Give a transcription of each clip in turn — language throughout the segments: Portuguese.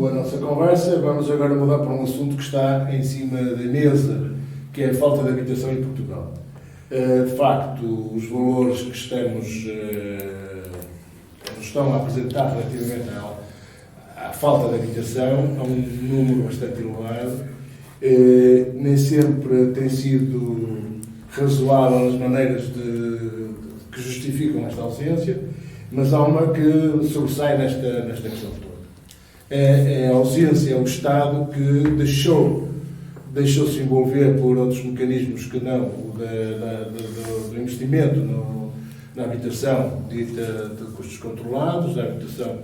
Continuando a nossa conversa, vamos agora mudar para um assunto que está em cima da mesa, que é a falta de habitação em Portugal. De facto, os valores que nos estão a apresentar relativamente à falta de habitação é um número bastante elevado. Nem sempre tem sido razoável as maneiras que justificam esta ausência, mas há uma que sobressai nesta questão toda. É a ausência, é o Estado que deixou-se envolver por outros mecanismos que não o do investimento na habitação dita de custos controlados, da habitação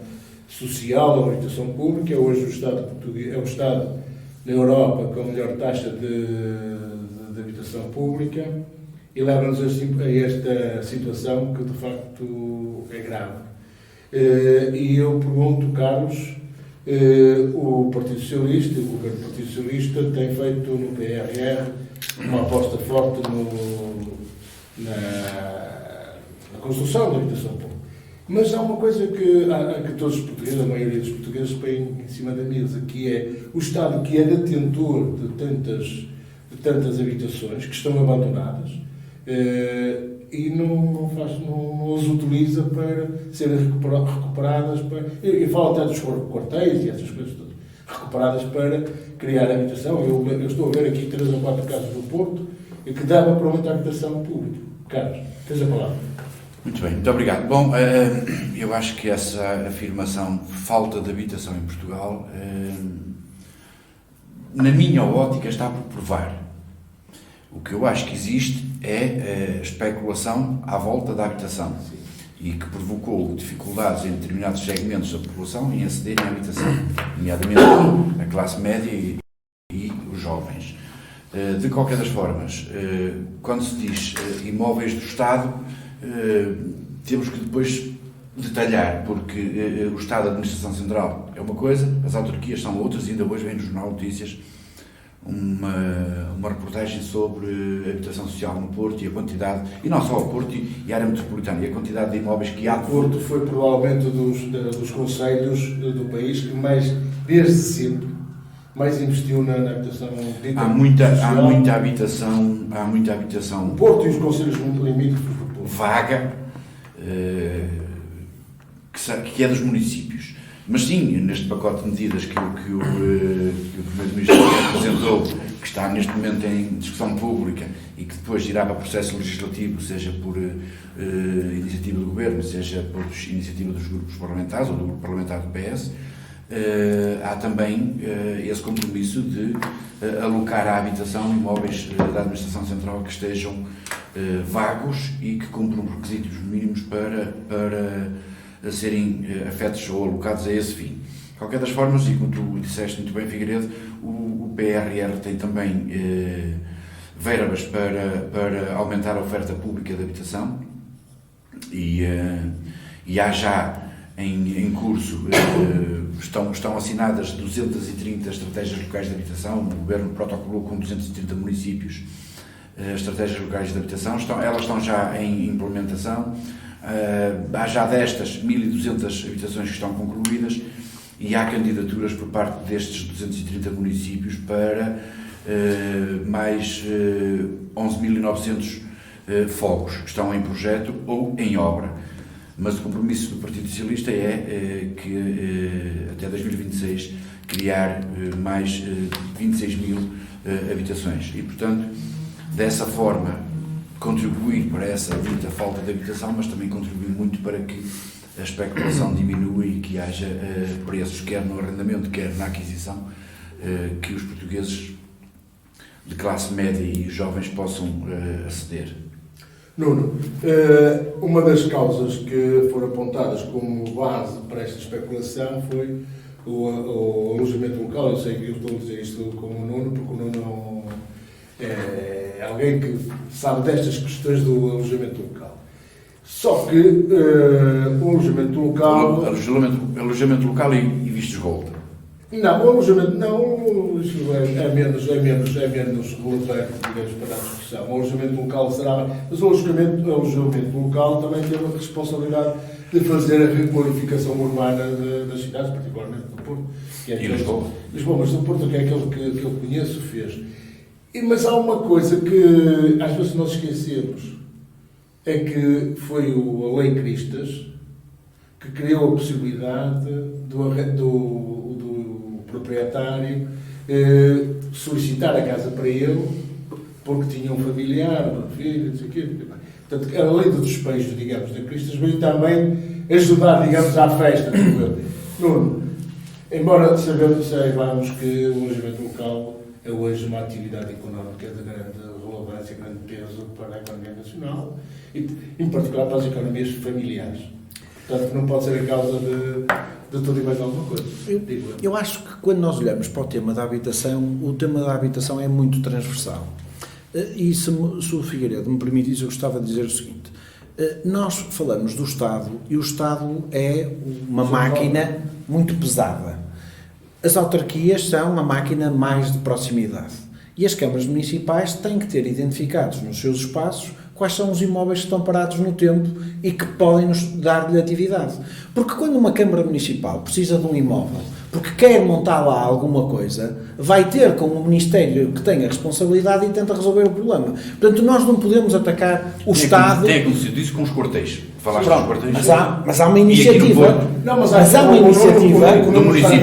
social, da habitação pública. Hoje o Estado português é o Estado na Europa com a melhor taxa de habitação pública e leva-nos a esta situação que de facto é grave. E eu pergunto, Carlos, o Partido Socialista, o Governo do Partido Socialista tem feito no PRR uma aposta forte na construção da habitação pública. Mas há uma coisa que todos os portugueses, a maioria dos portugueses, põem em cima da mesa, que é o Estado que é detentor de tantas habitações que estão abandonadas e não as utiliza para serem recuperadas. Eu falo até dos quartéis e essas coisas todas, recuperadas para criar habitação. Eu estou a ver aqui 3 ou 4 casos do Porto que dava para aumentar a habitação pública. Carlos, tens a palavra. Muito bem, muito obrigado. Bom, eu acho que essa afirmação de falta de habitação em Portugal, na minha ótica, está por provar. O que eu acho que existe é a especulação à volta da habitação e que provocou dificuldades em determinados segmentos da população em acederem à habitação, nomeadamente a classe média e os jovens. De qualquer das formas, quando se diz imóveis do Estado, temos que depois detalhar, porque o Estado da Administração Central é uma coisa, as autarquias são outras, e ainda hoje vem no Jornal Notícias uma reportagem sobre a habitação social no Porto e a quantidade, e não só o Porto e a área metropolitana, e a quantidade de imóveis que há. O Porto foi provavelmente dos concelhos do país que mais, desde sempre, mais investiu na habitação. Há muita habitação. O Porto e os concelhos muito limítrofes do Porto. Vaga, que é dos municípios. Mas sim, neste pacote de medidas que o Primeiro-Ministro apresentou, que está neste momento em discussão pública e que depois irá para processo legislativo, seja por iniciativa do Governo, seja por iniciativa dos grupos parlamentares ou do grupo parlamentar do PS, há também esse compromisso de alocar à habitação imóveis da Administração Central que estejam vagos e que cumpram os requisitos mínimos para serem afetos ou alocados a esse fim. De qualquer das formas, e como tu disseste muito bem, Figueiredo, o PRR tem também verbas para aumentar a oferta pública de habitação e há já em curso, estão assinadas 230 estratégias locais de habitação. O Governo protocolou com 230 municípios estratégias locais de habitação, elas estão já em implementação. Há já destas 1.200 habitações que estão concluídas e há candidaturas por parte destes 230 municípios para mais 11.900 fogos que estão em projeto ou em obra. Mas o compromisso do Partido Socialista é que até 2026 criar mais 26.000 habitações e, portanto, dessa forma contribuir para essa dita falta de habitação, mas também contribuir muito para que a especulação diminua e que haja preços, quer no arrendamento, quer na aquisição, que os portugueses de classe média e jovens possam aceder. Nuno, uma das causas que foram apontadas como base para esta especulação foi o alojamento local. Eu sei que eu estou a dizer isto como o Nuno, porque o Nuno é alguém que sabe destas questões do alojamento local. Só que o alojamento local... Alojamento local e vistos gold. Não, o alojamento não, isso é menos relevante, digamos, para a discussão. O alojamento local será, mas o alojamento local também tem a responsabilidade de fazer a requalificação urbana das cidades, particularmente do Porto. Que é Lisboa, mas do Porto, que é aquele que eu conheço, fez. Mas há uma coisa que às vezes nós esquecemos, é que foi a Lei Cristas que criou a possibilidade do proprietário solicitar a casa para ele porque tinha um familiar, um filho, não sei o quê. Portanto, a lei do despejo, digamos, da Cristas veio também ajudar, digamos, à festa. Nuno, embora saibamos que o alojamento local é hoje uma atividade económica de grande relevância, grande peso para a economia nacional e, em particular, para as economias familiares. Portanto, não pode ser a causa de tudo e mais alguma coisa. Eu acho que quando nós olhamos para o tema da habitação é muito transversal. E se o Figueiredo me permitisse, eu gostava de dizer o seguinte. Nós falamos do Estado e o Estado é uma máquina muito pesada. As autarquias são uma máquina mais de proximidade. E as câmaras municipais têm que ter identificados nos seus espaços quais são os imóveis que estão parados no tempo e que podem nos dar-lhe atividade. Porque quando uma Câmara Municipal precisa de um imóvel, porque quer montar lá alguma coisa, vai ter com o Ministério que tem a responsabilidade e tenta resolver o problema. Portanto, nós não podemos atacar o Estado... Tem acontecido isso com os quartéis. Falaste dos quartéis? Mas há uma iniciativa... Mas há uma iniciativa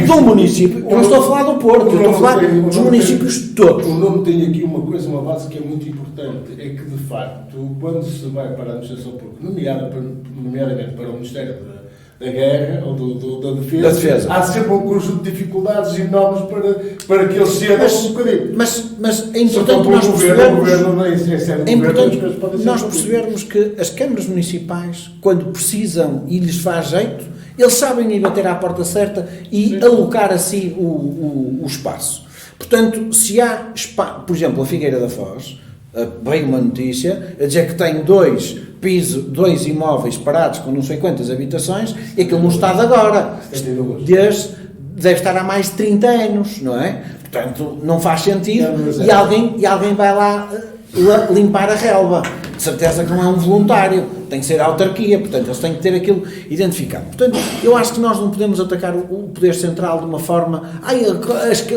do município. Eu não estou a falar do Porto, eu estou a falar dos municípios todos. O nome tem aqui uma base que é muito importante, é que, de facto, quando se vai para a administração pública, nomeadamente para o Ministério da Guerra ou da Defesa, há sempre um conjunto de dificuldades enormes para que eles cedam um bocadinho. Mas é importante nós percebermos que as câmaras municipais, quando precisam e lhes faz jeito, eles sabem ir bater à porta certa e alocar assim o espaço. Portanto, se há espaço, por exemplo, a Figueira da Foz, veio uma notícia a dizer que tem dois imóveis parados com não sei quantas habitações e aquilo não está de agora. Deve estar há mais de 30 anos, não é? Portanto, não faz sentido e alguém vai lá limpar a relva. De certeza que não é um voluntário, tem que ser a autarquia, portanto, eles têm que ter aquilo identificado. Portanto, eu acho que nós não podemos atacar o poder central de uma forma,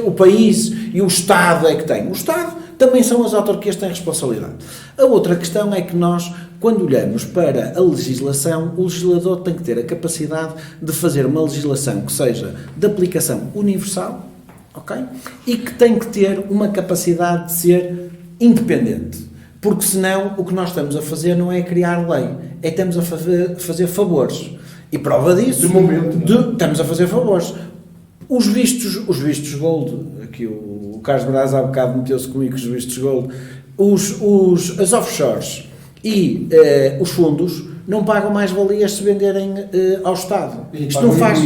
o país e o Estado é que tem. O Estado também são as autarquias que têm responsabilidade. A outra questão é que nós, quando olhamos para a legislação, o legislador tem que ter a capacidade de fazer uma legislação que seja de aplicação universal, ok? E que tem que ter uma capacidade de ser independente. Porque senão o que nós estamos a fazer não é criar lei, é estamos a fazer favores. E prova disso, de momento, estamos a fazer favores. Os vistos gold, aqui o Carlos Braz há bocado meteu-se comigo com os vistos gold, as offshores e os fundos não pagam mais valias se venderem ao Estado. Isto não faz.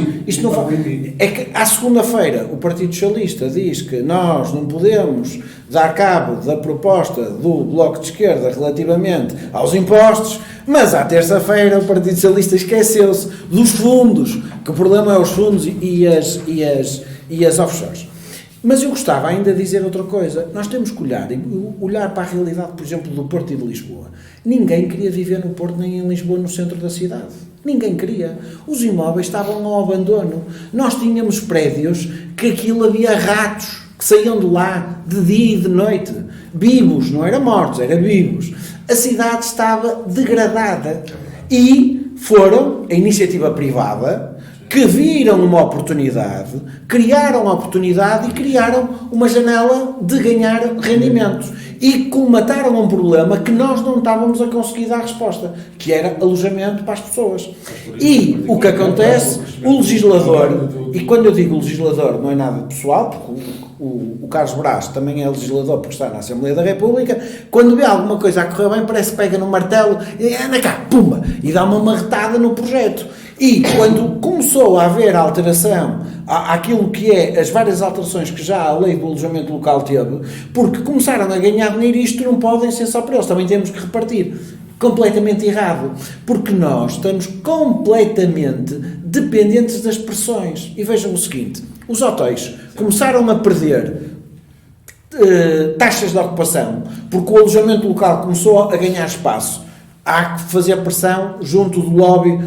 É que à segunda-feira o Partido Socialista diz que nós não podemos dar cabo da proposta do Bloco de Esquerda relativamente aos impostos, mas à terça-feira o Partido Socialista esqueceu-se dos fundos, que o problema é os fundos e as offshores. Mas eu gostava ainda de dizer outra coisa. Nós temos que olhar para a realidade, por exemplo, do Porto e de Lisboa. Ninguém queria viver no Porto nem em Lisboa, no centro da cidade. Ninguém queria. Os imóveis estavam ao abandono. Nós tínhamos prédios que aquilo havia ratos que saíam de lá de dia e de noite. Vivos, não era mortos, era vivos. A cidade estava degradada. E foram a iniciativa privada que viram uma oportunidade, criaram a oportunidade e criaram uma janela de ganhar rendimentos. E colmataram um problema que nós não estávamos a conseguir dar resposta, que era alojamento para as pessoas. E o que acontece, o legislador, e quando eu digo legislador não é nada pessoal, porque o Carlos Braz também é legislador porque está na Assembleia da República, quando vê alguma coisa a correr bem, parece que pega no martelo e anda cá, pumba, e dá uma marretada no projeto. E quando começou a haver alteração àquilo que é as várias alterações que já a lei do alojamento local teve, porque começaram a ganhar dinheiro, isto não podem ser só para eles, também temos que repartir. Completamente errado, porque nós estamos completamente dependentes das pressões. E vejam o seguinte, os hotéis começaram a perder taxas de ocupação, porque o alojamento local começou a ganhar espaço, há que fazer pressão junto do lobby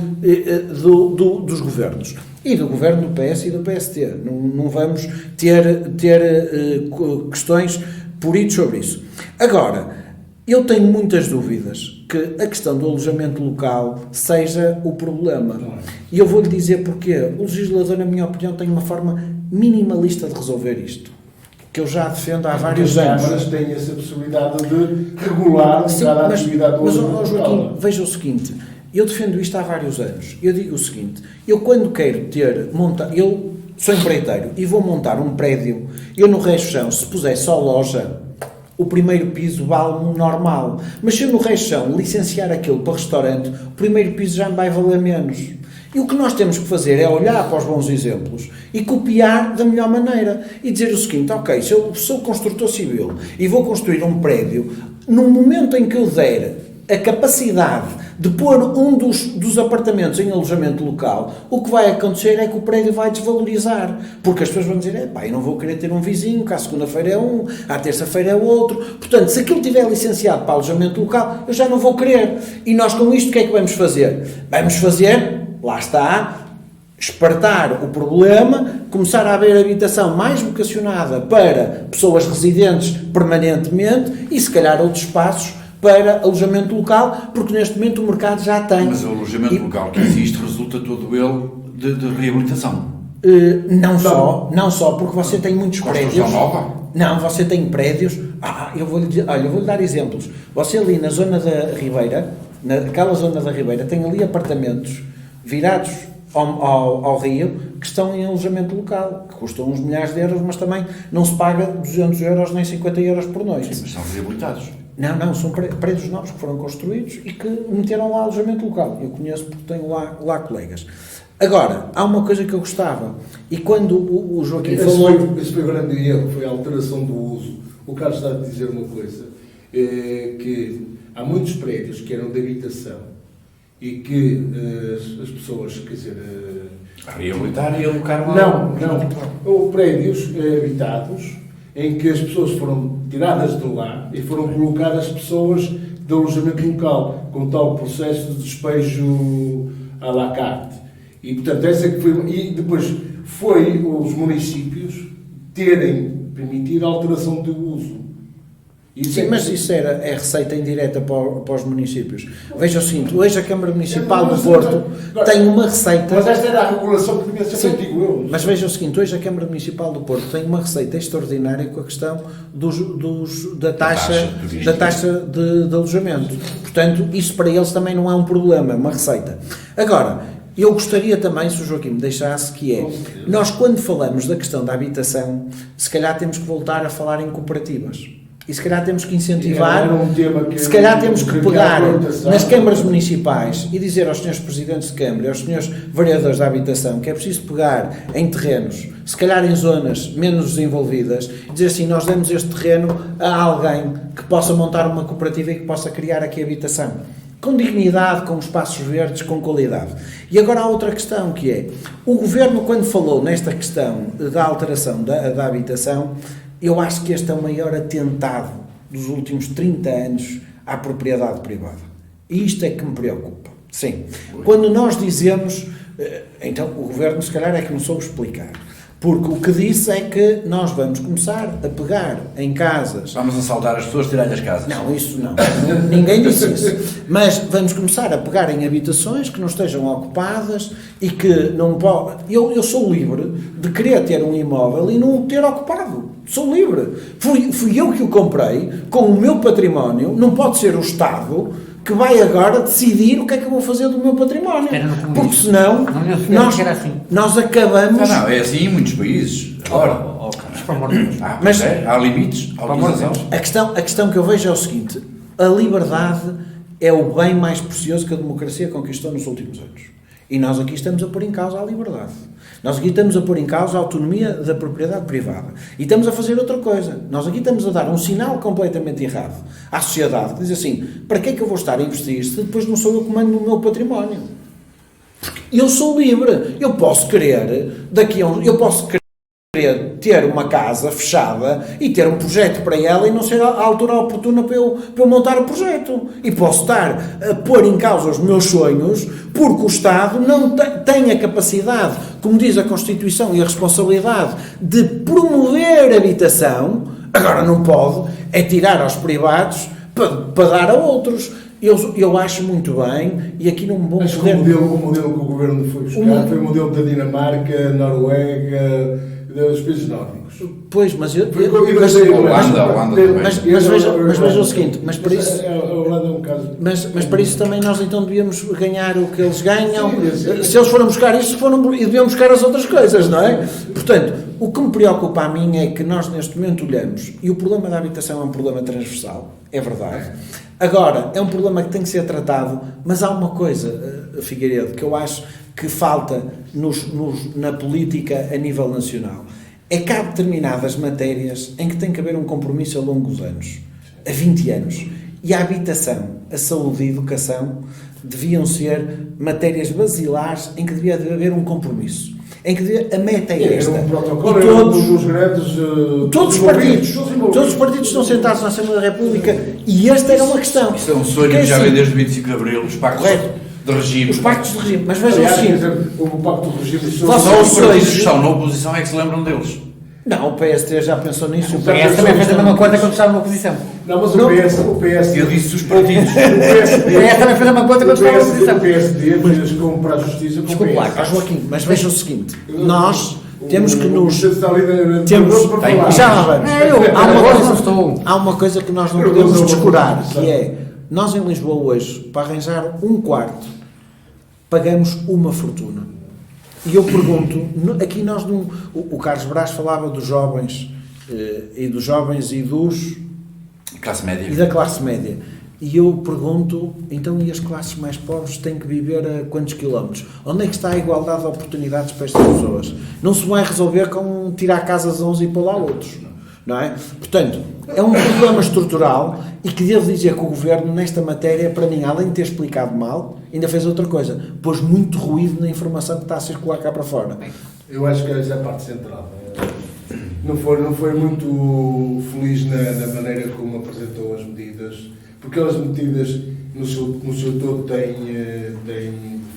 dos governos. E do governo do PS e do PST. Não vamos ter questões por isso sobre isso. Agora, eu tenho muitas dúvidas que a questão do alojamento local seja o problema. E eu vou-lhe dizer porquê. O legislador, na minha opinião, tem uma forma minimalista de resolver isto, que eu já defendo há vários anos. As câmaras têm essa possibilidade de regular cada atividade do alojamento local. Joaquim, veja o seguinte, eu defendo isto há vários anos. Eu digo o seguinte, eu quando quero eu sou empreiteiro e vou montar um prédio, eu no resto-chão, se puser só loja, o primeiro piso vale-me normal. Mas se eu no resto-chão licenciar aquilo para restaurante, o primeiro piso já me vai valer menos. E o que nós temos que fazer é olhar para os bons exemplos e copiar da melhor maneira. E dizer o seguinte, ok, se eu sou construtor civil e vou construir um prédio, no momento em que eu der a capacidade de pôr um dos apartamentos em alojamento local, o que vai acontecer é que o prédio vai desvalorizar, porque as pessoas vão dizer, eu não vou querer ter um vizinho, que à segunda-feira é um, à terça-feira é outro, portanto, se aquilo estiver licenciado para alojamento local, eu já não vou querer. E nós com isto o que é que vamos fazer? Vamos fazer, lá está, espartar o problema, começar a haver habitação mais vocacionada para pessoas residentes permanentemente e se calhar outros espaços para alojamento local, porque neste momento o mercado já tem. Mas o alojamento local que existe resulta todo ele de reabilitação. Não só, porque você tem muitos prédios. Nova? Não, você tem prédios. Eu vou-lhe dar exemplos. Você ali na zona da Ribeira, naquela zona da Ribeira, tem ali apartamentos virados ao rio que estão em alojamento local, que custam uns milhares de euros, mas também não se paga 200 euros nem 50 euros por noite. Sim, mas são reabilitados. Não, são prédios novos que foram construídos e que meteram lá alojamento local. Eu conheço porque tenho lá colegas. Agora, há uma coisa que eu gostava, e quando o Joaquim falou... Esse foi o grande erro, foi a alteração do uso. O Carlos está a dizer uma coisa, que há muitos prédios que eram de habitação e que as pessoas, quer dizer... reabilitar e alocar Ou prédios habitados em que as pessoas foram tiradas de lá e foram colocadas pessoas de alojamento local, com tal processo de despejo à la carte. E, portanto, essa que foi... E depois foi os municípios terem permitido a alteração do uso. Sim, mas isso é receita indireta para os municípios. Veja o seguinte, hoje a Câmara Municipal do Porto tem uma receita... Mas esta era a regulação que devia ser feita, digo eu. Mas veja o seguinte, hoje a Câmara Municipal do Porto tem uma receita extraordinária com a questão da taxa de alojamento. Portanto, isso para eles também não é um problema, é uma receita. Agora, eu gostaria também, se o Joaquim me deixasse, nós quando falamos da questão da habitação, se calhar temos que voltar a falar em cooperativas. E se calhar temos que incentivar, se calhar temos que pegar nas câmaras municipais e dizer aos senhores presidentes de Câmara, aos senhores vereadores da habitação, que é preciso pegar em terrenos, se calhar em zonas menos desenvolvidas, e dizer assim, nós damos este terreno a alguém que possa montar uma cooperativa e que possa criar aqui habitação. Com dignidade, com espaços verdes, com qualidade. E agora há outra questão, que é, o Governo, quando falou nesta questão da alteração da habitação, eu acho que este é o maior atentado dos últimos 30 anos à propriedade privada. E isto é que me preocupa. Sim. Quando nós dizemos... Então, o Governo, se calhar, é que não soube explicar. Porque o que disse é que nós vamos começar a pegar em casas... Vamos assaltar as pessoas, tirar-lhe as casas. Não, isso não. Ninguém disse isso. Mas vamos começar a pegar em habitações que não estejam ocupadas e que não podem... Eu sou livre de querer ter um imóvel e não o ter ocupado. Sou livre. Fui eu que o comprei, com o meu património. Não pode ser o Estado que vai agora decidir o que é que eu vou fazer do meu património. Porque senão nós acabamos... Não, é assim em muitos países. Agora. Mas há limites. A questão que eu vejo é o seguinte: a liberdade é o bem mais precioso que a democracia conquistou nos últimos anos. E nós aqui estamos a pôr em causa a liberdade. Nós aqui estamos a pôr em causa a autonomia da propriedade privada. E estamos a fazer outra coisa. Nós aqui estamos a dar um sinal completamente errado à sociedade, que diz assim, para que é que eu vou estar a investir se depois não sou eu que mando no meu património? Porque eu sou livre. Eu posso querer, eu posso querer ter uma casa fechada e ter um projeto para ela e não ser a altura oportuna para eu montar o projeto. E posso estar a pôr em causa os meus sonhos porque o Estado não tem a capacidade, como diz a Constituição, e a responsabilidade de promover a habitação. Agora não pode é tirar aos privados para dar a outros. Eu acho muito bem, e aqui não vou poder... O modelo que o Governo foi buscar foi o modelo da Dinamarca, Noruega, dos países nórdicos. Pois, mas veja o seguinte, mas para isso... Mas para isso também nós então devíamos ganhar o que eles ganham. Se eles foram buscar isso, e deviam buscar as outras coisas, não é? Portanto, o que me preocupa a mim é que nós neste momento olhamos, e o problema da habitação é um problema transversal, é verdade. Agora, é um problema que tem que ser tratado, mas há uma coisa, Figueiredo, que eu acho que falta na política a nível nacional. É que há determinadas matérias em que tem que haver um compromisso a longos anos, a 20 anos. E a habitação, a saúde e a educação deviam ser matérias basilares em que devia haver um compromisso. Em que a meta é esta. Um protocolo, todos os partidos estão sentados na Assembleia da República e esta era uma questão. Isso é um sonho que já vem desde o 25 de Abril, os pactos de regime. Os pactos de regime, mas vejam o seguinte. O pacto de regime... Só os partidos que estão na oposição é que se lembram deles. Não, o PSD já pensou nisso. O PS também fez a mesma coisa quando estava na oposição. Não, mas o PS... Eu disse os partidos. O PS também fez a mesma coisa quando estava na oposição. O PSD fez como para a justiça... Desculpe lá, Joaquim, mas veja o seguinte. Nós temos que nos... Há uma coisa que nós não podemos descurar, que é... Nós em Lisboa hoje, para arranjar um quarto, pagamos uma fortuna. E eu pergunto, aqui nós não... O Carlos Brás falava dos jovens, e dos... Classe média. E da classe média. E eu pergunto, então, e as classes mais pobres têm que viver a quantos quilómetros? Onde é que está a igualdade de oportunidades para estas pessoas? Não se vai resolver com tirar casas a uns e pôr lá outros, não é? Portanto, é um problema estrutural e que devo dizer que o Governo, nesta matéria, para mim, além de ter explicado mal, ainda fez outra coisa. Pôs muito ruído na informação que está a circular cá para fora. Eu acho que essa é a parte central. Não foi muito feliz na maneira como apresentou as medidas, porque as medidas, no seu todo, têm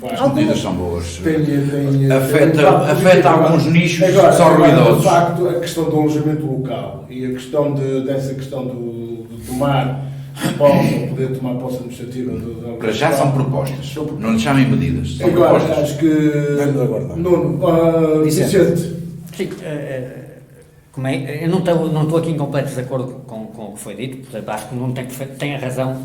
as medidas são boas. Afeta alguns nichos que são ruidosos. De facto, a questão do alojamento local e a questão dessa questão de tomar posse, poder tomar posse administrativa. Para já são propostas. Não lhe chamem medidas. São agora, propostas. acho que... Vicente. Sim, eu não estou aqui em completo desacordo com o que foi dito, portanto, acho que não tem a razão.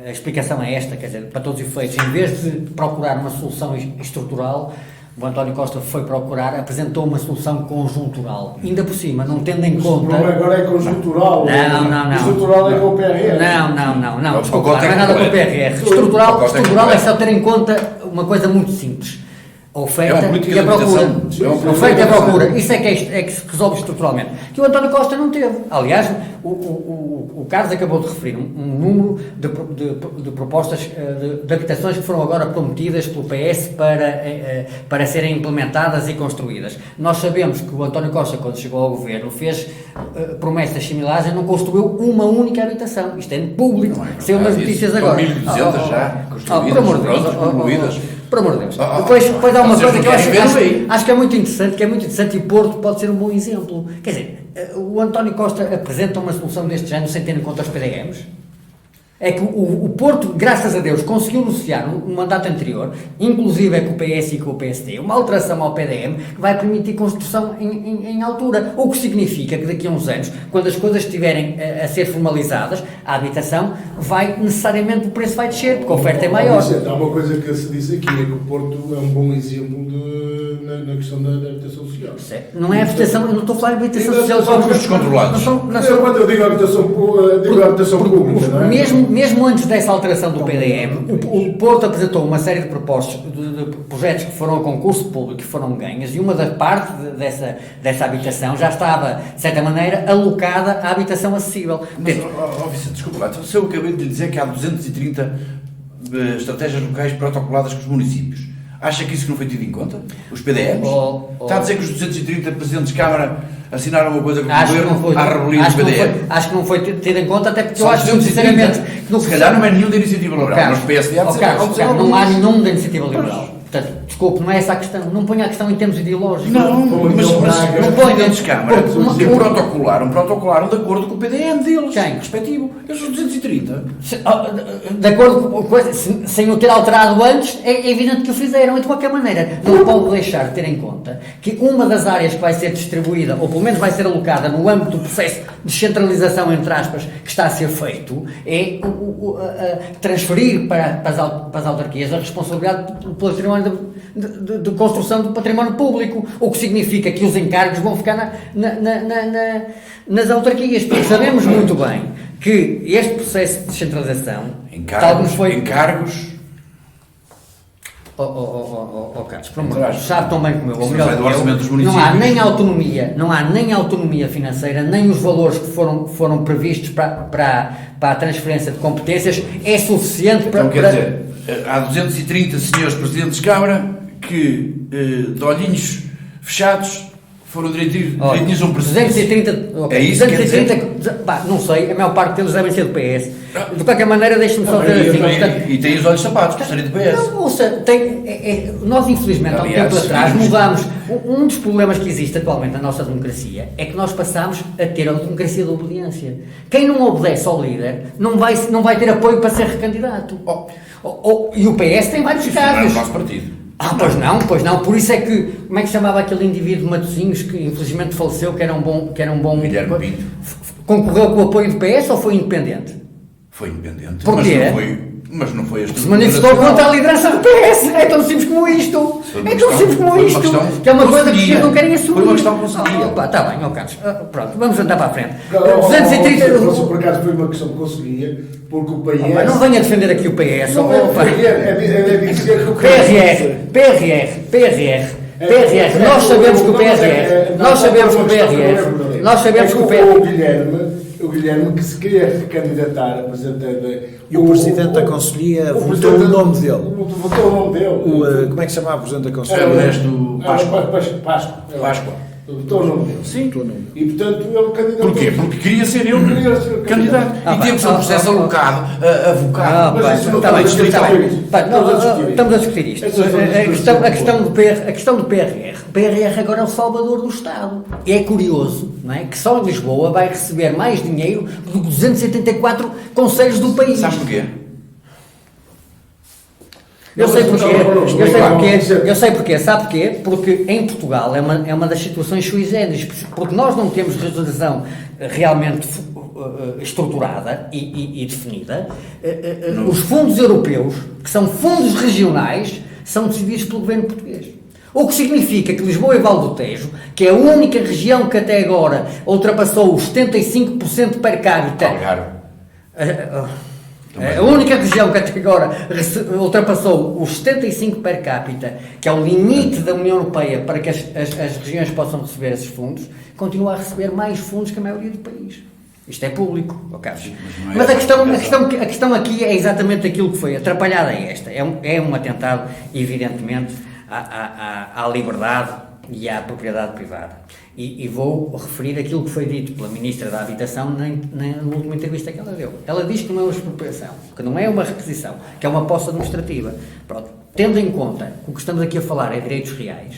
A explicação é esta, quer dizer, para todos os efeitos, em vez de procurar uma solução estrutural, o António Costa foi procurar, apresentou uma solução conjuntural. Ainda por cima, não tendo em conta... O problema agora é conjuntural. Não. Estrutural é com o PRR. Não. Desculpa, não é nada com o PRR. Estrutural é só ter em conta uma coisa muito simples. A oferta e a procura. A oferta e a procura. Isso é que se resolve estruturalmente. Que o António Costa não teve. Aliás, o Carlos acabou de referir um número de propostas de habitações que foram agora prometidas pelo PS para serem implementadas e construídas. Nós sabemos que o António Costa, quando chegou ao governo, fez promessas similares e não construiu uma única habitação. Isto é público. Saiu nas notícias agora. 1.200 já construídas, por amor de Deus, promovidas. Por amor de Deus. Depois há uma coisa que eu acho que é muito interessante e o Porto pode ser um bom exemplo. Quer dizer, o António Costa apresenta uma solução deste género sem ter em conta os PDMs. É que o Porto, graças a Deus, conseguiu negociar um mandato anterior, inclusive com o PS e com o PSD, uma alteração ao PDM que vai permitir construção em altura. O que significa que daqui a uns anos, quando as coisas estiverem a ser formalizadas, a habitação vai necessariamente, o preço vai descer, porque a oferta é maior. Há uma coisa que se diz aqui, é que o Porto é um bom exemplo na questão da habitação social. Não é habitação, eu não estou a falar de habitação social. São custos controlados. Quando eu digo habitação pública, não é? Mesmo antes dessa alteração do PDM, o Porto apresentou uma série de propostas, de projetos que foram a concurso público, que foram ganhas, e uma da parte dessa habitação já estava, de certa maneira, alocada à habitação acessível. Mas, Vicente, desculpa lá, eu acabei de lhe dizer que há 230 estratégias locais protocoladas com os municípios. Acha que isso não foi tido em conta? Os PDMs? Está a dizer que os 230 presidentes de Câmara assinaram uma coisa com o governo à revelia do PDM? Acho que não foi tido em conta, até porque eu acho, sinceramente... Se calhar não é nenhum da iniciativa liberal, mas o PSD há de ser... Não há nenhum da iniciativa liberal. Portanto, desculpe, não é essa a questão. Não ponha a questão em termos ideológicos. Não, mas não põe dentro de Câmara. Protocolaram de acordo com o PDM deles. Quem? Respectivo. Eles são 230. De acordo com coisa, sem o ter alterado antes, é evidente que o fizeram. E de qualquer maneira, não pode deixar de ter em conta que uma das áreas que vai ser distribuída, ou pelo menos vai ser alocada no âmbito do processo de descentralização, entre aspas, que está a ser feito, é transferir para as autarquias a responsabilidade pelo património de construção do património público, o que significa que os encargos vão ficar nas autarquias, porque sabemos muito bem que este processo de descentralização, tal como foi... Encargos... Carlos, sabe tão bem como eu, ou melhor, não há nem autonomia financeira, nem os valores que foram previstos para a transferência de competências é suficiente para... Então, quer dizer, há 230 senhores presidentes de Câmara que, de olhinhos fechados, foram direitinhos um presidente. 230... Okay. É isso 230, não sei, a maior parte deles devem ser do PS. De qualquer maneira, deixe-me só dizer assim... E tem os olhos tapados, por serem do PS. Não, ouça, nós infelizmente, há um tempo atrás, mudámos... Um dos problemas que existe atualmente na nossa democracia é que nós passámos a ter a democracia da obediência. Quem não obedece ao líder não vai ter apoio para ser recandidato. E o PS tem vários casos. Não é o nosso partido. Pois não, por isso é que, como é que chamava aquele indivíduo de Matosinhos que infelizmente faleceu, que era um bom Guilherme Pinto. Concorreu com o apoio do PS ou foi independente? Foi independente. Porquê? Mas não foi Se manifestou contra a liderança do PS, é tão simples como isto. Que é uma coisa que eles não querem assumir. Foi uma questão conseguida. Está bem, Carlos. Pronto, vamos andar para a frente. 230... Por acaso foi uma questão que conseguia, porque o PS... Não venha defender aqui o PS. Não é dizer que o PRR, nós sabemos que o PRR, o Guilherme que se queria recandidatar a presidente e o Presidente da Conselhia votou o nome dele. Votou o nome dele. Como é que se chamava o Presidente da Conselhia? Ernesto Páscoa. Votou o nome dele. Sim. E portanto ele candidatou. Porquê? Porque queria ser eu candidato. E temos um processo alocado, avocado. Estamos a discutir isto. A questão do PRR. O PRR agora é o salvador do Estado. É curioso, não é? Que só Lisboa vai receber mais dinheiro do que 284 concelhos do país. Sabes porquê? Eu sei porquê, sabe porquê? Porque em Portugal é uma das situações sui generis, porque nós não temos legislação realmente estruturada e definida. Os fundos europeus, que são fundos regionais, são decididos pelo governo português. O que significa que Lisboa e Val do Tejo, que é a única região que até agora ultrapassou os 75% per capita... A única região que até agora ultrapassou os 75 per capita, que é o limite da União Europeia para que as regiões possam receber esses fundos, continua a receber mais fundos que a maioria do país. Isto é público, Carlos. Mas a questão aqui é exatamente aquilo que foi. Atrapalhada é esta. É um atentado, evidentemente, à liberdade e à propriedade privada. E vou referir aquilo que foi dito pela Ministra da Habitação na última entrevista que ela deu. Ela diz que não é uma expropriação, que não é uma requisição, que é uma posse administrativa. Pronto. Tendo em conta que o que estamos aqui a falar é direitos reais,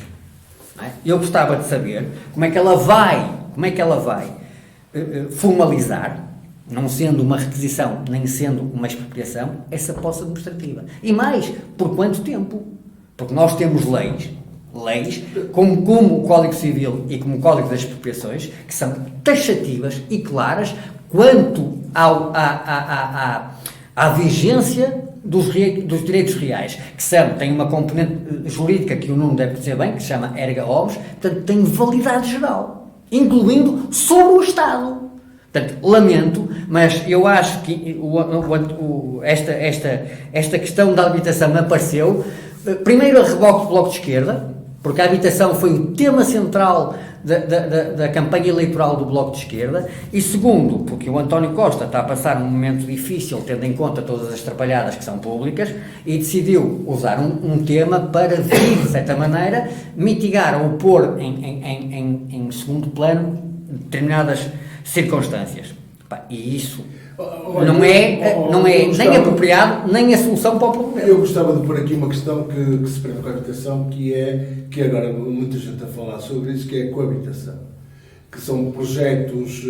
não é? Eu gostava de saber como é que ela vai formalizar, não sendo uma requisição, nem sendo uma expropriação, essa posse administrativa. E mais, por quanto tempo? Porque nós temos leis como o Código Civil e como o Código das Expropriações, que são taxativas e claras quanto à vigência dos direitos reais, que têm uma componente jurídica que o Nuno deve conhecer bem, que se chama erga omnes, portanto tem validade geral, incluindo sobre o Estado. Portanto, lamento, mas eu acho que esta questão da habitação apareceu, primeiro a reboque do Bloco de Esquerda, porque a habitação foi o tema central da campanha eleitoral do Bloco de Esquerda, e segundo, porque o António Costa está a passar um momento difícil, tendo em conta todas as trapalhadas que são públicas, e decidiu usar um tema para, de certa maneira, mitigar ou pôr em segundo plano determinadas circunstâncias. E isso não é nem apropriado, nem a solução para o problema. Eu gostava de pôr aqui uma questão que se prende com a habitação, que agora muita gente a falar sobre isso, que é a coabitação. Que são projetos,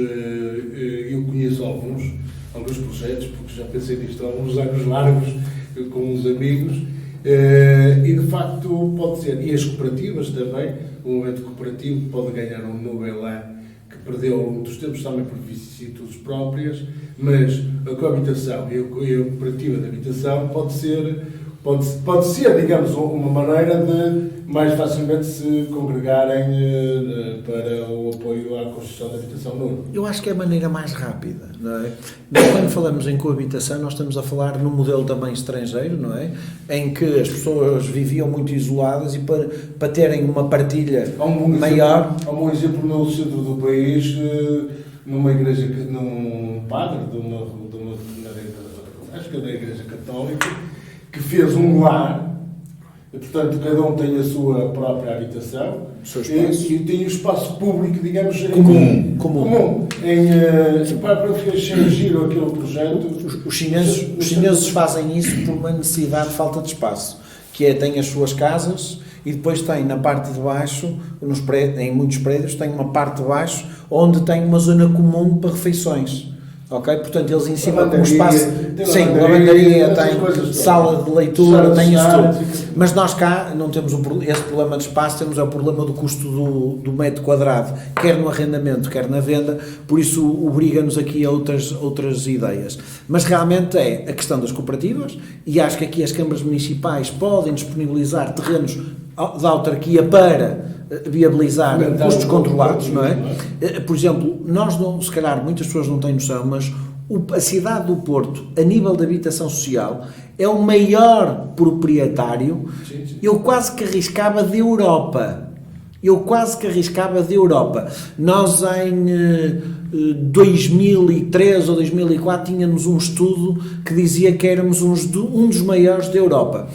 eu conheço alguns projetos, porque já pensei nisto há alguns anos largos, com uns amigos, e de facto pode ser, e as cooperativas também, o movimento cooperativo pode ganhar um Nobel que perdeu ao longo dos tempos também por vicissitudes próprias, mas a coabitação e a cooperativa de habitação pode ser, digamos, uma maneira de mais facilmente se congregarem para o apoio à construção de habitação nova. Eu acho que é a maneira mais rápida, não é? Mas quando falamos em coabitação, nós estamos a falar num modelo também estrangeiro, não é? Em que as pessoas viviam muito isoladas e para terem uma partilha maior... Há um exemplo no centro do país, numa igreja, num padre acho que é da Igreja Católica, que fez um lar. Portanto, cada um tem a sua própria habitação e tem o espaço público, digamos, comum. Para giro aquele projeto. Os chineses fazem isso por uma necessidade de falta de espaço, que é, têm as suas casas e depois tem na parte de baixo, em muitos prédios, tem uma parte de baixo onde tem uma zona comum para refeições. Ok? Portanto, eles em cima com espaço... Sim, lavandaria, tem sala de leitura, tem isso tudo. Mas nós cá não temos esse problema de espaço, temos o problema do custo do metro quadrado, quer no arrendamento, quer na venda, por isso obriga-nos aqui a outras ideias. Mas realmente é a questão das cooperativas, e acho que aqui as câmaras municipais podem disponibilizar terrenos da autarquia para viabilizar custos controlados, não é? Por exemplo, se calhar muitas pessoas não têm noção, mas a cidade do Porto, a nível de habitação social, é o maior proprietário, eu quase que arriscava da Europa. Nós em 2003 ou 2004 tínhamos um estudo que dizia que éramos um dos maiores da Europa.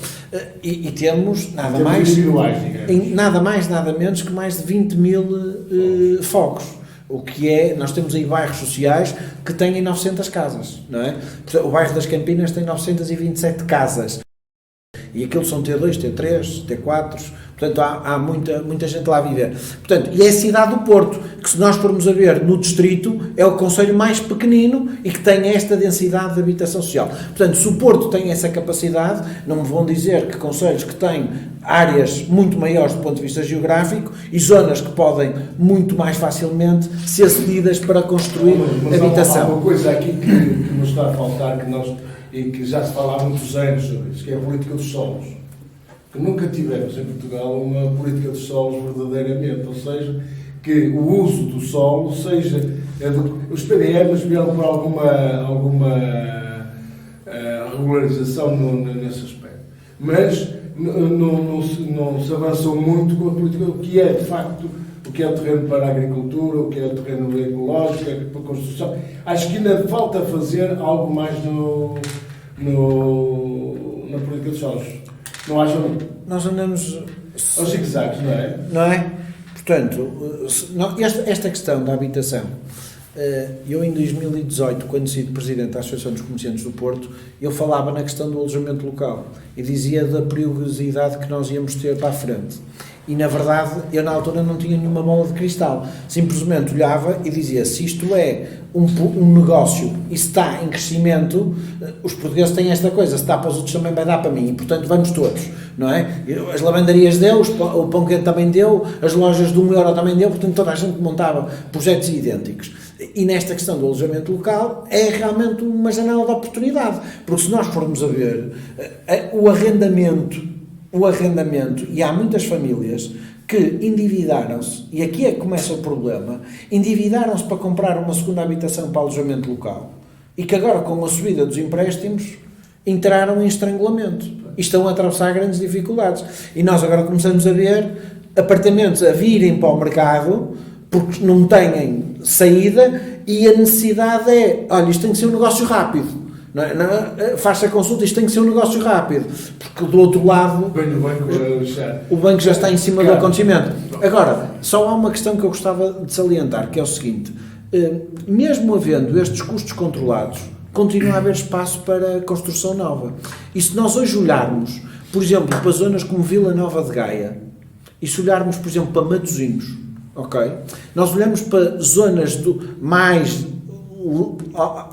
E temos nada mais, nada menos que mais de 20 mil focos. O que é, nós temos aí bairros sociais que têm 900 casas, não é? O bairro das Campinas tem 927 casas. E aquilo são T2, T3, T4, portanto há muita gente lá a viver. Portanto, e é a cidade do Porto, que se nós formos a ver no distrito, é o concelho mais pequenino e que tem esta densidade de habitação social. Portanto, se o Porto tem essa capacidade, não me vão dizer que concelhos que têm áreas muito maiores do ponto de vista geográfico e zonas que podem muito mais facilmente ser cedidas para construir habitação. Há uma coisa aqui que nos está a faltar, e que já se fala há muitos anos sobre isso, que é a política dos solos. Que nunca tivemos em Portugal uma política dos solos verdadeiramente, ou seja, que o uso do solo seja... Os PDMs vieram por alguma regularização nesse aspecto. Mas não se avançou muito com a política, o que é, de facto, o que é o terreno para a agricultura, o que é o terreno ecológico, para a construção. Acho que ainda falta fazer algo mais na política dos solos. Não acham? Nós andamos aos zigue-zagues, não é? Não é? Portanto, esta questão da habitação, eu em 2018, quando saí de presidente da Associação dos Comerciantes do Porto, eu falava na questão do alojamento local e dizia da perigosidade que nós íamos ter para a frente. E, na verdade, eu na altura não tinha nenhuma bola de cristal. Simplesmente olhava e dizia, se isto é um negócio e se está em crescimento, os portugueses têm esta coisa, se dá para os outros também vai dar para mim, e, portanto, vamos todos, não é? As lavandarias deu, o pão quente também deu, as lojas de €1 também deu, portanto, toda a gente montava projetos idênticos. E nesta questão do alojamento local é realmente uma janela de oportunidade, porque se nós formos a ver o arrendamento, e há muitas famílias que endividaram-se, e aqui é que começa o problema, endividaram-se para comprar uma segunda habitação para alojamento local, e que agora com a subida dos empréstimos, entraram em estrangulamento e estão a atravessar grandes dificuldades. E nós agora começamos a ver apartamentos a virem para o mercado porque não têm saída e a necessidade é, olha, isto tem que ser um negócio rápido. Faz-se a consulta, isto tem que ser um negócio rápido, porque do outro lado o banco já está em cima do acontecimento. Agora, só há uma questão que eu gostava de salientar, que é o seguinte: mesmo havendo estes custos controlados, continua a haver espaço para construção nova. E se nós hoje olharmos, por exemplo, para zonas como Vila Nova de Gaia, e se olharmos, por exemplo, para Matosinhos, ok? Nós olhamos para zonas mais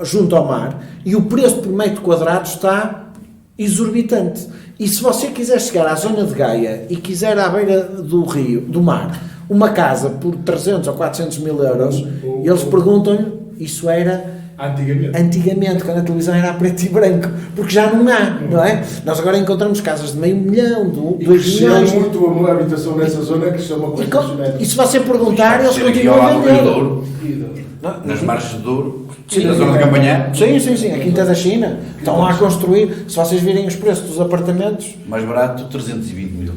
junto ao mar e o preço por metro quadrado está exorbitante. E se você quiser chegar à zona de Gaia e quiser à beira do rio, do mar, uma casa por 300 ou 400 mil euros, eles perguntam-lhe, isso era antigamente, quando a televisão era a preto e branco, porque já não há, não é? Nós agora encontramos casas de meio milhão, de 2 milhões. Muito a habitação nessa zona, que isso é uma coisa e se você perguntar, eles continuam a vender. Nas margens de Douro, na zona de Campanhã. Sim, a Quinta da China. Estão lá a construir. Se vocês virem os preços dos apartamentos... Mais barato, 320 mil.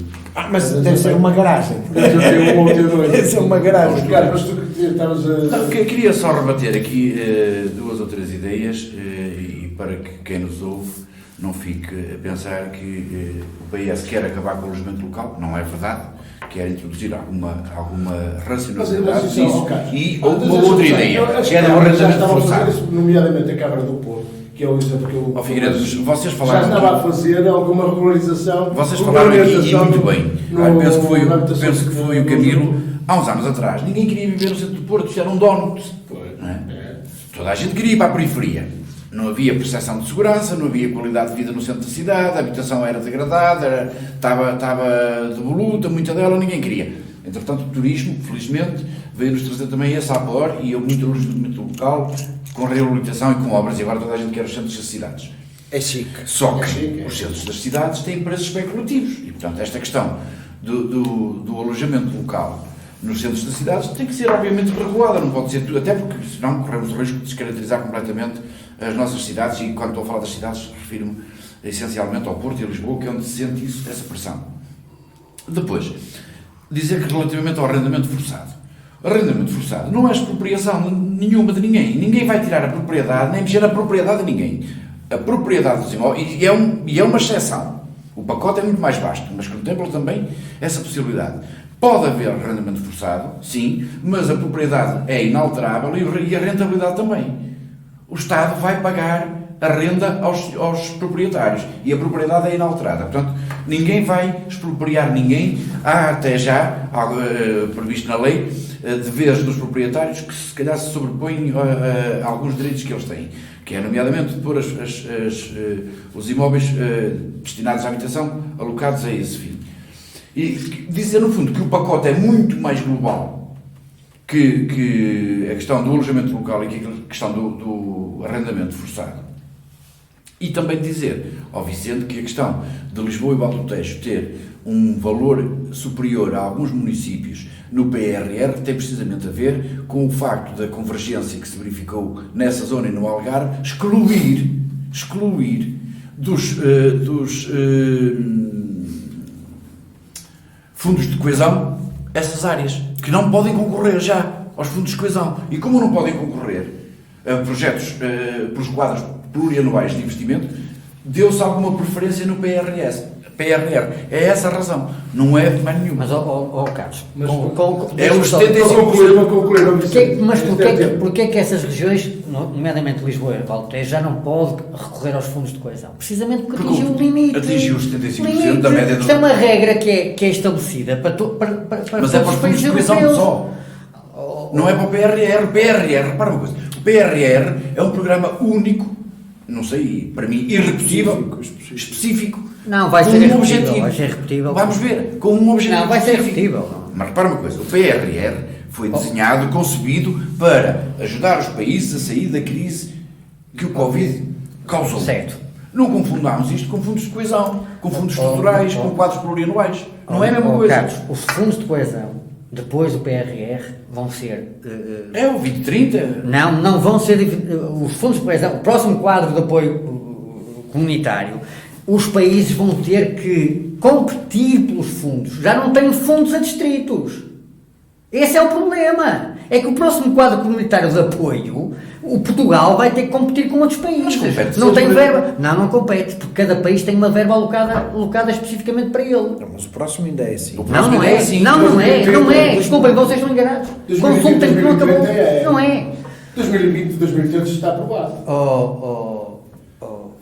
Mas deve ser uma garagem. Deve ser uma garagem. Mas tu estavas a... Queria só rebater aqui 2 ou 3 ideias e para que quem nos ouve não fique a pensar que o PS quer acabar com o alojamento local. Não é verdade. Quer introduzir alguma racionalidade disso e uma outra ideia, que é do arrendamento forçado. Nomeadamente a Câmara do Porto, que é o exemplo que eu... Figueiredo, vocês falaram... Já estava a fazer alguma regularização... Vocês falaram aqui, e muito bem. Penso que foi o Camilo, há uns anos atrás. Ninguém queria viver no centro do Porto, isto era um donut. Toda a gente queria ir para a periferia. Não havia percepção de segurança, não havia qualidade de vida no centro da cidade, a habitação era degradada, estava devoluta, muita dela, ninguém queria. Entretanto, o turismo, felizmente, veio-nos trazer também esse apor e muito alojamento local, com reabilitação e com obras, e agora toda a gente quer os centros das cidades. É chique. Só que os centros das cidades têm preços especulativos e, portanto, esta questão do alojamento local nos centros das cidades tem que ser, obviamente, regulada, não pode ser tudo, até porque senão corremos o risco de descaracterizar completamente as nossas cidades, e quando estou a falar das cidades refiro-me essencialmente ao Porto e a Lisboa, que é onde se sente essa pressão. Depois, dizer que relativamente ao arrendamento forçado. Arrendamento forçado não é expropriação nenhuma de ninguém. Ninguém vai tirar a propriedade, nem mexer na propriedade de ninguém. A propriedade dos imóveis, e é uma exceção. O pacote é muito mais vasto, mas contempla também essa possibilidade. Pode haver arrendamento forçado, sim, mas a propriedade é inalterável e a rentabilidade também. O Estado vai pagar a renda aos proprietários e a propriedade é inalterada. Portanto, ninguém vai expropriar ninguém. Há até já, previsto na lei, deveres dos proprietários que se calhar se sobrepõem a alguns direitos que eles têm, que é nomeadamente pôr os imóveis destinados à habitação alocados a esse fim. E dizer, no fundo, que o pacote é muito mais global que a questão do alojamento local e que a questão do arrendamento forçado. E também dizer ao Vicente que a questão de Lisboa e Val do Tejo ter um valor superior a alguns municípios no PRR tem precisamente a ver com o facto da convergência que se verificou nessa zona e no Algarve excluir dos fundos de coesão essas áreas, que não podem concorrer já aos fundos de coesão. E como não podem concorrer a projetos pelos quadros plurianuais de investimento, deu-se alguma preferência no PRR. É essa a razão, não é mais nenhuma. Mas, Carlos, é os 75%. Mas porquê é que essas regiões, nomeadamente Lisboa e Val do Tejo, já não pode recorrer aos fundos de coesão? Precisamente porque atingiu o limite. Atingiu os 75% da média do... Isto é uma regra que é estabelecida para mas é para os fundos de coesão só. Não é para o PRR. O PRR, repara uma coisa, o PRR é um programa único, não sei, para mim, irrepetível, específico. Não, vai ser repetível. Vamos ver, com um objetivo. Não, vai ser repetível. Mas repara uma coisa, o PRR foi desenhado, concebido para ajudar os países a sair da crise que o Covid causou. Certo. Não confundamos isto com fundos de coesão, com fundos estruturais, com quadros plurianuais. Não é a mesma coisa. Carlos, os fundos de coesão, depois do PRR, vão ser... É o 2030? Não vão ser... Os fundos de coesão, o próximo quadro de apoio comunitário, os países vão ter que competir pelos fundos. Já não têm fundos a distritos. Esse é o problema. É que o próximo quadro comunitário de apoio, o Portugal vai ter que competir com outros países. Não tem verba. Não compete, porque cada país tem uma verba alocada especificamente para ele. Mas o próximo ainda é assim. Não é. Desculpem, vocês estão enganados. Consultem que não acabou. Não é. 2020, 2030 está aprovado.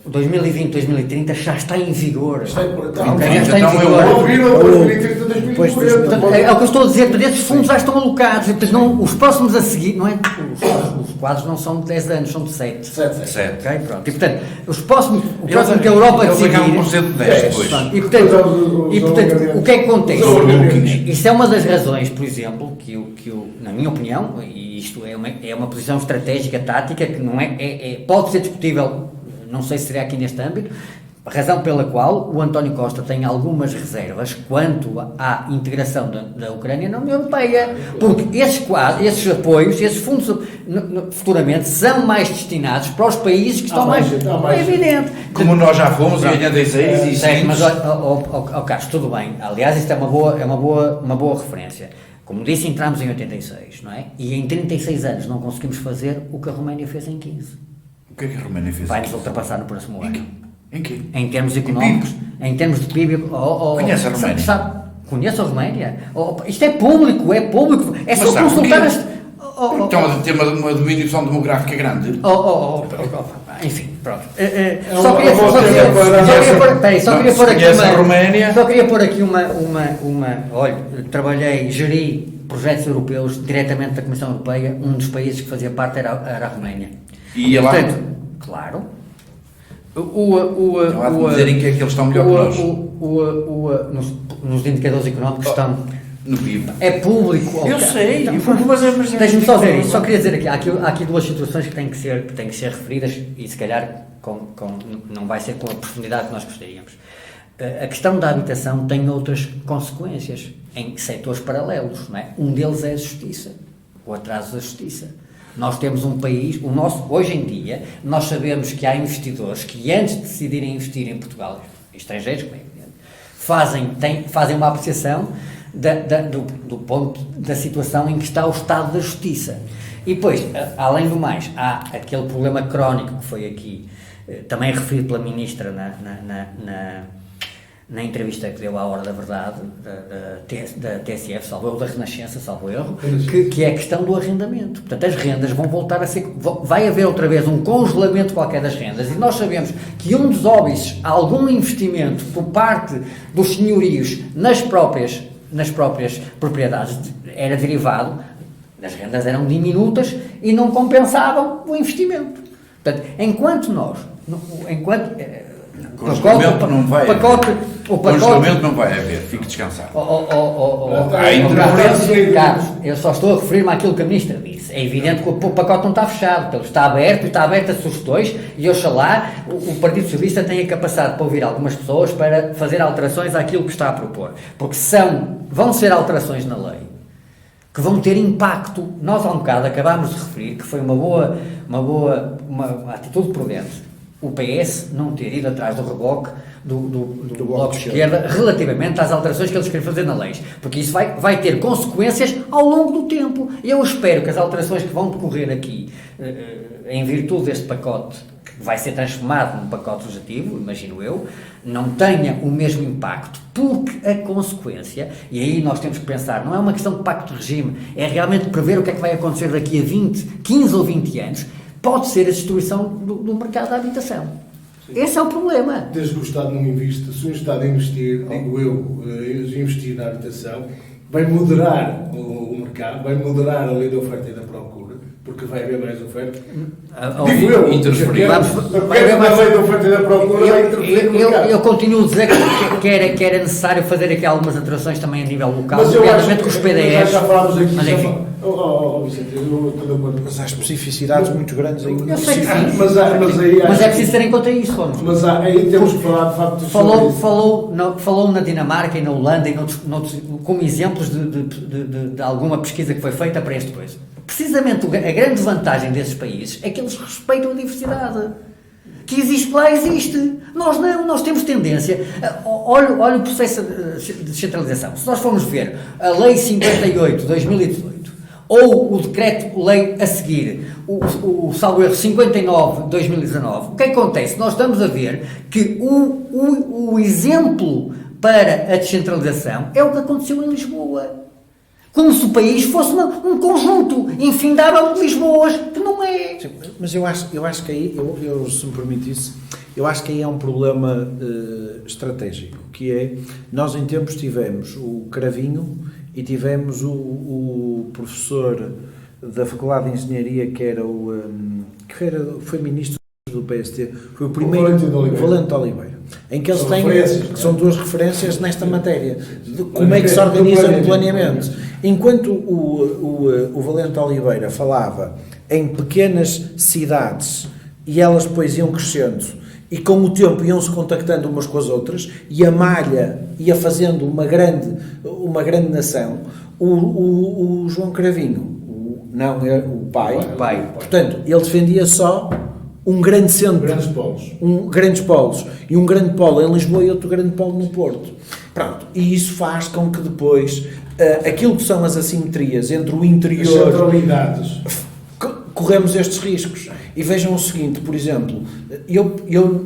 2020, 2030 já está em vigor. Já está em vigor. É o que eu estou a dizer, esses fundos já estão alocados. Os próximos a seguir, não é? Os quadros não são de 10 anos, são de 7. 7. Okay? Pronto. E portanto, o próximo que a Europa decidir. E portanto, o que é que acontece? Isso é uma das razões, por exemplo, que eu, na minha opinião, e isto é uma posição estratégica, tática, que não pode ser discutível. Não sei se seria aqui neste âmbito, a razão pela qual o António Costa tem algumas reservas quanto à integração da Ucrânia na União Europeia, porque esses apoios, esses fundos futuramente são mais destinados para os países que estão mais... É evidente. Como nós já fomos em 86 e mas, Carlos, tudo bem. Aliás, isto é uma boa referência. Como disse, entramos em 86, não é? E em 36 anos não conseguimos fazer o que a Roménia fez em 15. O que é que a Roménia fez? Vai-nos ultrapassar no próximo ano. Em quê? Em termos económicos, em termos de PIB. Conhece a Roménia? Conhece a Roménia? Isto é público. É só consultar as... Então, a ter uma diminuição demográfica grande. Enfim, pronto. Só queria pôr aqui uma... Olha, geri projetos europeus diretamente da Comissão Europeia. Um dos países que fazia parte era a Roménia. E lá? Claro. Não há de dizerem que eles estão melhor que nós. Nos indicadores económicos estão... No PIB. É público. Eu sei. Deixa-me só dizer isso. Só queria dizer aqui, há aqui duas situações que têm que ser referidas e se calhar não vai ser com a profundidade que nós gostaríamos. A questão da habitação tem outras consequências em setores paralelos, não é? Um deles é a justiça, o atraso da justiça. Nós temos um país, hoje em dia, nós sabemos que há investidores que antes de decidirem investir em Portugal, estrangeiros, como é evidente, fazem uma apreciação do ponto da situação em que está o estado da justiça. E depois, além do mais, há aquele problema crónico que foi aqui, também referido pela Ministra na entrevista que deu à Hora da Verdade, da TSF, da Renascença, salvo erro, que é a questão do arrendamento. Portanto, as rendas vão voltar a ser... Vai haver outra vez um congelamento qualquer das rendas, e nós sabemos que um dos óbices a algum investimento por parte dos senhorios nas próprias propriedades era derivado, as rendas eram diminutas e não compensavam o investimento. Portanto, enquanto congelamento não vai haver. Congelamento não vai haver, fique descansado. Carlos, eu só estou a referir-me àquilo que a Ministra disse. É evidente que o pacote não está fechado, está aberto a sugestões e oxalá o Partido Socialista tenha capacidade para ouvir algumas pessoas para fazer alterações àquilo que está a propor. Porque vão ser alterações na lei que vão ter impacto. Nós há um bocado acabámos de referir que foi uma atitude prudente o PS não ter ido atrás do reboque do Bloco de Esquerda relativamente às alterações que eles querem fazer na lei, porque isso vai ter consequências ao longo do tempo. E eu espero que as alterações que vão decorrer aqui, em virtude deste pacote, que vai ser transformado num pacote legislativo, imagino eu, não tenha o mesmo impacto, porque a consequência, e aí nós temos que pensar, não é uma questão de pacto de regime, é realmente prever o que é que vai acontecer daqui a 15 ou 20 anos, pode ser a destruição do mercado da habitação. Sim. Esse é o problema. Desde que o Estado não investe, se o Estado investir, digo eu, investir na habitação, vai moderar o mercado, vai moderar a lei da oferta e da procura, porque vai haver mais oferta. Digo eu, interferir. Vai haver mais lei da oferta e da procura, vai interferir no mercado. Eu continuo a dizer que era necessário fazer aqui algumas alterações também a nível local, obviamente com os PDFs. Já falámos aqui, mas enfim. Vicente, eu estou de acordo. Mas há especificidades muito grandes ainda. Eu sei que sim. Mas é preciso ter em conta isso, Ronald. Mas aí temos que falar de facto falou na Dinamarca e na Holanda e como exemplos de alguma pesquisa que foi feita para este coisa. Precisamente a grande vantagem desses países é que eles respeitam a diversidade. Que existe lá, existe. Nós não, nós temos tendência. Olha o processo de descentralização. Se nós formos ver a Lei 58 de 2018 ou o decreto-lei a seguir, o salvo erro 59 de 2019, o que acontece? Nós estamos a ver que o exemplo para a descentralização é o que aconteceu em Lisboa. Como se o país fosse um conjunto infindável de Lisboas, que não é. Sim, mas eu acho que aí, se me permitisse, eu acho que aí é um problema estratégico, que é, nós em tempos tivemos o Cravinho e tivemos o professor da Faculdade de Engenharia, que foi ministro do PST, foi o primeiro, o Valente Oliveira, em que eles têm, que são duas referências nesta matéria, de como é que se organiza o planeamento. Enquanto o Valente Oliveira falava em pequenas cidades e elas depois iam crescendo e com o tempo iam-se contactando umas com as outras e a malha ia fazendo uma grande nação, o João Cravinho, o pai, portanto, ele defendia só um grande centro, grandes polos, e um grande polo em Lisboa e outro grande polo no Porto. Pronto, e isso faz com que depois aquilo que são as assimetrias entre o interior, as centralidades, corremos estes riscos. E vejam o seguinte, por exemplo, eu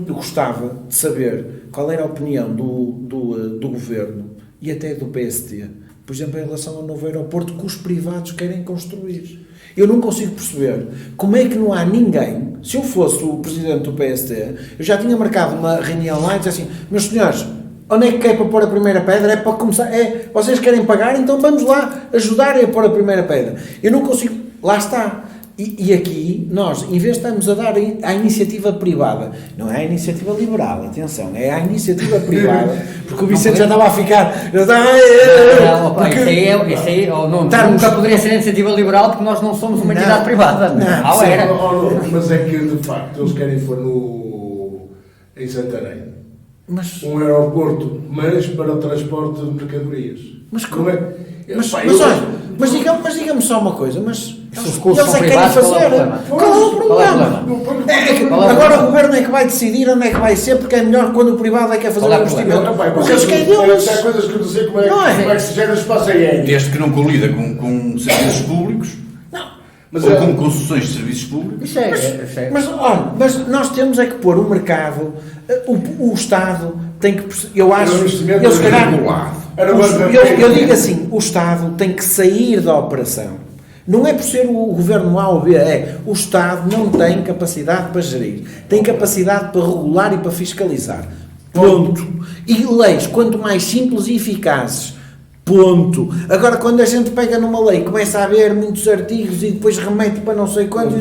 gostava de saber qual era a opinião do Governo e até do PST, por exemplo, em relação ao novo aeroporto que os privados querem construir. Eu não consigo perceber como é que não há ninguém. Se eu fosse o presidente do PST, eu já tinha marcado uma reunião lá e disse assim: meus senhores, onde é que quer para pôr a primeira pedra? É para começar, vocês querem pagar, então vamos lá ajudar a pôr a primeira pedra. Eu não consigo, lá está. E aqui, nós, em vez de estarmos a dar à iniciativa privada, não é a iniciativa liberal, atenção, é a iniciativa privada, porque o Vicente já estava a ficar... Isso aí nunca poderia ser a iniciativa liberal, porque nós não somos uma entidade privada. Mas é que, de facto, eles querem pôr em Santarém um aeroporto, mas para o transporte de mercadorias. Mas diga-me só uma coisa, mas eles é que querem fazer. Qual é o problema? Agora o governo é que vai decidir onde é que vai ser, porque é melhor quando o privado é que quer fazer o investimento. Porque eles querem deles. Há coisas que eu não sei como é que se gera espaço aéreo. Desde que não colida com serviços públicos. Ou com concessões de serviços públicos. Mas nós temos é que pôr o mercado, o Estado tem que... Eu acho... Eu digo assim, o Estado tem que sair da operação. Não é por ser o governo A ou B, o Estado não tem capacidade para gerir, tem capacidade para regular e para fiscalizar. Ponto. E leis, quanto mais simples e eficazes, ponto. Agora, quando a gente pega numa lei, começa a haver muitos artigos e depois remete para não sei quantos,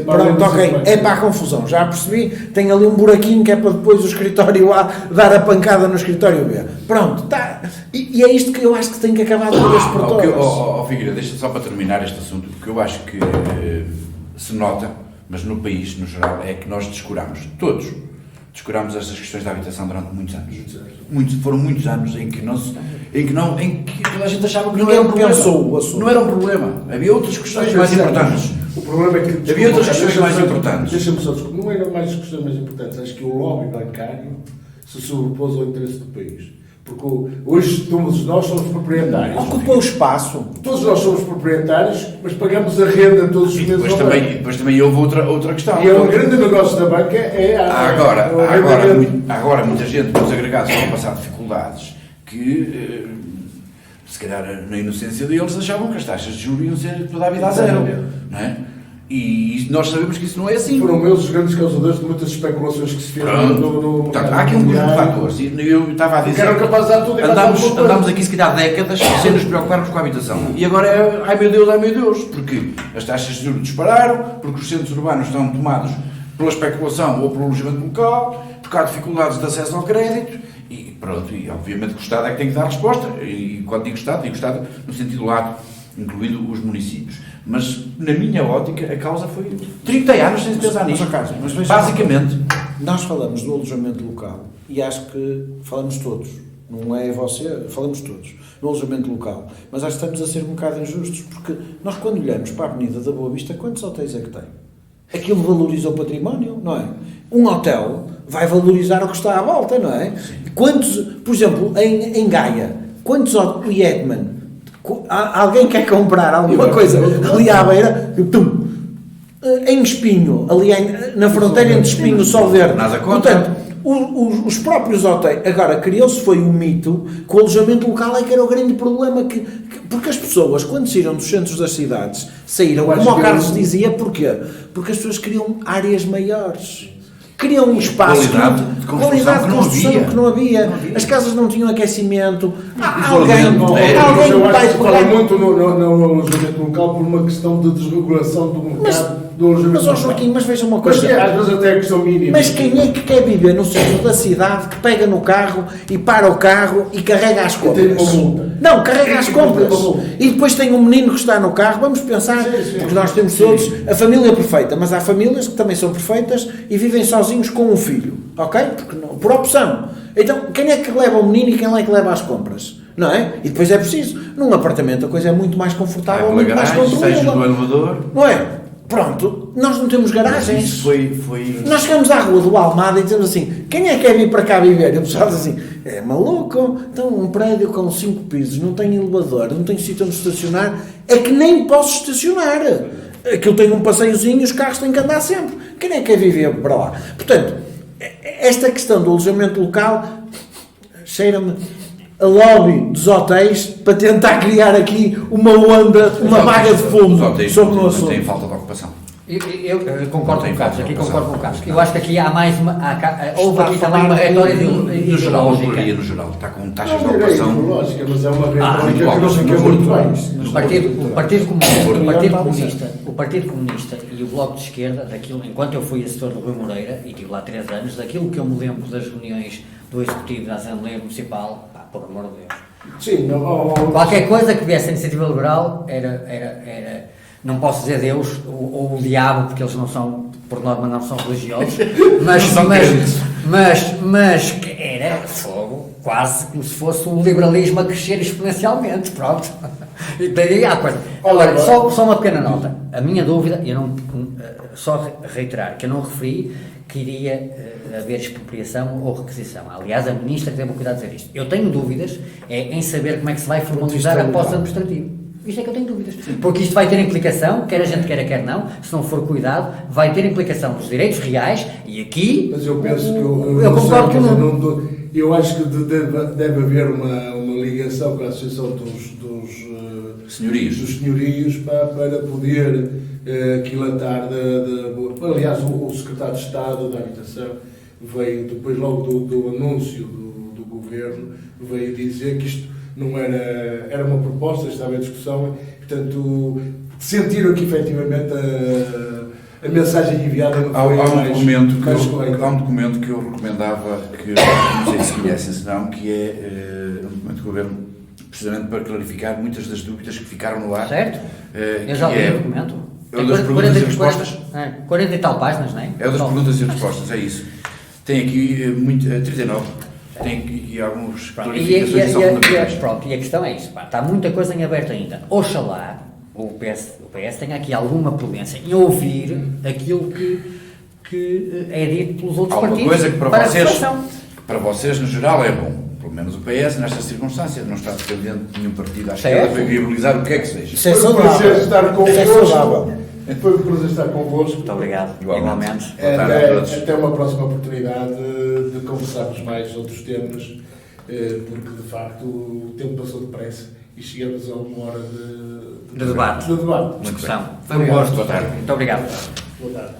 pronto, ok, é para a confusão, já percebi, tem ali um buraquinho que é para depois o escritório A dar a pancada no escritório B. Pronto, tá. E é isto que eu acho que tem que acabar de uma vez por todas. Figueiredo, deixa só para terminar este assunto, porque eu acho que se nota, mas no país, no geral, é que nós descuramos, todos, descurámos estas questões da habitação durante muitos anos. Foram muitos anos em que toda a gente achava que não era um problema. Não era um problema. Havia outras questões mais importantes. O problema é que... Havia outras questões mais importantes. Deixa-me só desculpar. Não eram mais as questões mais importantes. Acho que o lobby bancário se sobrepôs ao interesse do país. Porque hoje todos nós somos proprietários. Ocupou o espaço. Todos nós somos proprietários, mas pagamos a renda todos os meses. Depois também houve outra questão. E o grande negócio da banca é Agora muita gente nos agregados vão passar dificuldades que, se calhar na inocência deles, achavam que as taxas de juros iam ser toda a vida a zero. Não é? E nós sabemos que isso não é assim. Foram eles os grandes causadores de muitas especulações que se fizeram no Portanto, há aqui um conjunto de fatores. Eu estava a dizer, andámos aqui se calhar décadas sem nos preocuparmos com a habitação. E agora é, ai meu Deus, porque as taxas de juros dispararam, porque os centros urbanos estão tomados pela especulação ou pelo alojamento local, porque há dificuldades de acesso ao crédito, e pronto, e obviamente que o Estado é que tem que dar resposta. E quando digo Estado no sentido lato, incluindo os municípios. Mas, na minha ótica, a causa foi 30 anos sem pensar nisso. Mas basicamente, nós falamos do alojamento local e acho que falamos todos, não é você, falamos todos, no alojamento local. Mas acho que estamos a ser um bocado injustos, porque nós, quando olhamos para a Avenida da Boa Vista, quantos hotéis é que tem? Aquilo valoriza o património, não é? Um hotel vai valorizar o que está à volta, não é? Quantos, por exemplo, em Gaia, quantos Yetman, alguém quer comprar alguma coisa ali à beira, em Espinho, ali na fronteira entre Espinho e Sol Verde. Portanto, os próprios hotéis, agora criou-se foi um mito que o alojamento local é que era o grande problema, porque as pessoas, quando saíram dos centros das cidades, saíram, como o Carlos dizia, porquê? Porque as pessoas queriam áreas maiores. Queriam um espaço qualidade de construção que não havia. As casas não tinham aquecimento. Alguém vai falar muito no alojamento local por uma questão de desregulação do mercado do alojamento local. Mas, Joaquim, mas veja uma coisa. Mas às vezes até é questão mínima. Mas quem é que quer viver no centro da cidade, que pega no carro e para o carro e carrega as compras? Tem uma multa. Não, carrega as compras. E depois tem um menino que está no carro. Vamos pensar, porque nós temos todos a família perfeita, mas há famílias que também são perfeitas e vivem sozinhos com um filho, ok? Porque não, por opção. Então, quem é que leva o menino e quem é que leva as compras? Não é? E depois é preciso. Num apartamento a coisa é muito mais confortável, muito mais controlada. Do elevador. Não é? Pronto, nós não temos garagens. Isso foi... Nós chegamos à rua do Almada e dizemos assim, quem é que quer vir para cá viver? E o pessoal diz assim, é maluco? Então um prédio com 5 pisos, não tem elevador, não tem sítio onde estacionar, é que nem posso estacionar. Aquilo tem um passeiozinho e os carros têm que andar sempre. Quem é que quer viver para lá? Portanto, esta questão do alojamento local cheira-me a lobby dos hotéis para tentar criar aqui uma onda, uma vaga de fundo sobre o assunto. Tem falta de ocupação. Eu concordo com o Carlos, Eu acho que aqui há mais houve aqui também uma retórica ideológica. No geral, está com taxas de ocupação. Mas é uma retórica que não fica muito bem. O Partido Comunista e o Bloco de Esquerda, enquanto eu fui assessor do Rui Moreira, e estive lá 3 anos, daquilo que eu me lembro das reuniões do Executivo da Assembleia Municipal, por amor de Deus. Sim, qualquer coisa que viesse a iniciativa liberal era não posso dizer Deus ou o diabo, porque eles não são, por norma, não são religiosos, mas que era fogo, quase como se fosse o liberalismo a crescer exponencialmente, pronto. E daí há coisa. Agora, só uma pequena nota. A minha dúvida, só reiterar, que eu não referi que iria haver expropriação ou requisição. Aliás, a Ministra teve o cuidado de dizer isto. Eu tenho dúvidas em saber como é que se vai formalizar a posse administrativa. Isto é que eu tenho dúvidas. Porque isto vai ter implicação, quer a gente queira, quer não, se não for cuidado, vai ter implicação nos direitos reais e aqui... Mas eu penso que... Eu concordo que não... Eu acho que deve haver uma ligação com a Associação dos Senhorios para poder aquilatar aliás, o Secretário de Estado da Habitação veio, depois logo do anúncio do Governo, veio dizer que isto não era uma proposta, estava em discussão, portanto, sentiram que efetivamente a mensagem enviada não foi há um documento que eu recomendava, que não sei se conhecem, se não, que é um documento do Governo, precisamente para clarificar muitas das dúvidas que ficaram no ar. Certo? Eu já li o documento. É o das perguntas e respostas. 40 e tal páginas, não é? É o das perguntas e respostas, é isso. Tem aqui 39. Tem aqui alguns clarificações que são fundamentais. Pronto, e a questão é isso. Está muita coisa em aberto ainda. Oxalá o PS tenha aqui alguma prudência em ouvir aquilo que é dito pelos outros partidos. Alguma coisa que para vocês, no geral, é bom. Pelo menos o PS, nestas circunstâncias, não está dependente de nenhum partido à esquerda para viabilizar o que é que seja. Isso é saudável. Foi um prazer estar convosco. Muito obrigado. Igualmente. Até uma próxima oportunidade de conversarmos mais outros temas, porque de facto o tempo passou depressa e chegamos a uma hora de debate. De debate. Discussão. Foi um gosto. Boa tarde. Muito obrigado. Boa tarde.